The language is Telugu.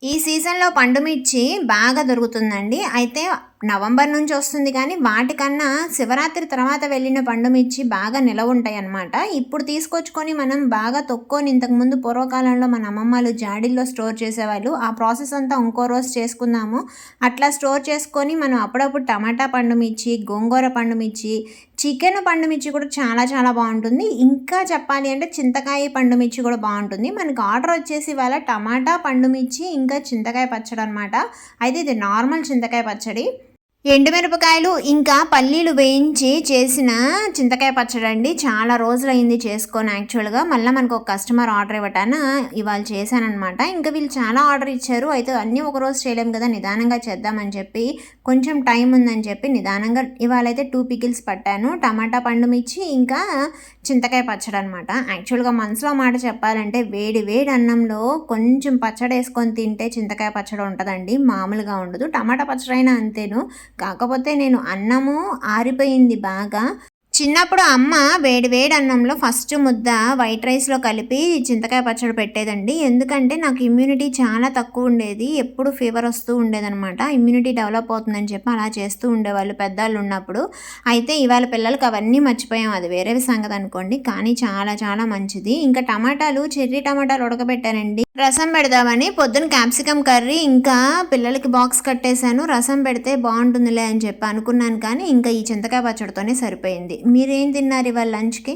ఈ సీజన్‌లో పండు మిర్చి బాగా దొరుకుతుందండి. అయితే నవంబర్ నుంచి వస్తుంది కానీ వాటికన్నా శివరాత్రి తర్వాత వెళ్ళిన పండు మిర్చి బాగా నిలవుంటాయన్నమాట. ఇప్పుడు తీసుకొచ్చుకొని మనం బాగా తొక్కొని ఇంతకుముందు పూర్వకాలంలో మన అమ్మమ్మలు జాడీల్లో స్టోర్ చేసేవాళ్ళు. ఆ ప్రాసెస్ అంతా ఇంకో రోజు చేసుకుందాము. అట్లా స్టోర్ చేసుకొని మనం అప్పుడప్పుడు టమాటా పండు మిర్చి, గోంగూర పండు మిర్చి, చికెన్ పండు మిర్చి కూడా చాలా చాలా బావుంటుంది. ఇంకా చెప్పాలి అంటే చింతకాయ పండు మిర్చి కూడా బావుంటుంది. మనకు ఆర్డర్ వచ్చేసి ఇవాళ టమాటా పండు మిర్చి ఇంకా చింతకాయ పచ్చడనమాట. అయితే ఇది నార్మల్ చింతకాయ పచ్చడి. ఎండుమిరపకాయలు ఇంకా పల్లీలు వేయించి చేసిన చింతకాయ పచ్చడండి. చాలా రోజులైంది చేసుకొని యాక్చువల్‌గా. మళ్ళా మనకు ఒక కస్టమర్ ఆర్డర్ ఇవ్వటాన ఇవాళ చేశాననమాట. ఇంకా వీళ్ళు చాలా ఆర్డర్ ఇచ్చారు. అయితే అన్నీ ఒకరోజు చేయలేము కదా! నిదానంగా చేద్దామని చెప్పి, కొంచెం టైం ఉందని చెప్పి నిదానంగా ఇవాళైతే 2 పికిల్స్ పట్టాను. టమాటా పండు మిర్చి ఇంకా చింతకాయ పచ్చడనమాట. యాక్చువల్‌గా మనసులో మాట చెప్పాలంటే వేడి వేడి అన్నంలో కొంచెం పచ్చడేసుకొని తింటే చింతకాయ పచ్చడి ఉంటదండి. మామూలుగా ఉండదు. టమాటా పచ్చడైనా అంతేను. కాకపోతే నేను అన్నము ఆరిపోయింది బాగా. చిన్నప్పుడు అమ్మ వేడి వేడి అన్నంలో ఫస్ట్ ముద్ద వైట్ రైస్‌లో కలిపి చింతకాయ పచ్చడి పెట్టేదండి. ఎందుకంటే నాకు ఇమ్యూనిటీ చాలా తక్కువ ఉండేది. ఎప్పుడు ఫీవర్ వస్తూ ఉండేదనమాట. ఇమ్యూనిటీ డెవలప్ అవుతుందని చెప్పి అలా చేస్తూ ఉండేవాళ్ళు పెద్దోళ్ళు ఉన్నప్పుడు. అయితే ఇవాళ పిల్లలకి అవన్నీ మర్చిపోయాం. అది వేరే సంగతి అనుకోండి. కానీ చాలా చాలా మంచిది. ఇంకా టమాటాలు చెర్రీ టమాటాలు ఉడకబెట్టానండి. రసం పెడదామని పొద్దున క్యాప్సికమ్ కర్రీ ఇంకా పిల్లలకి బాక్స్ కట్టేశాను. రసం పెడితే బాగుంటుందిలే అని చెప్పి అనుకున్నాను కానీ ఇంకా ఈ చింతకాయ పచ్చడితోనే సరిపోయింది. మీరేం తిన్నారు ఇవాళ లంచ్‌కి?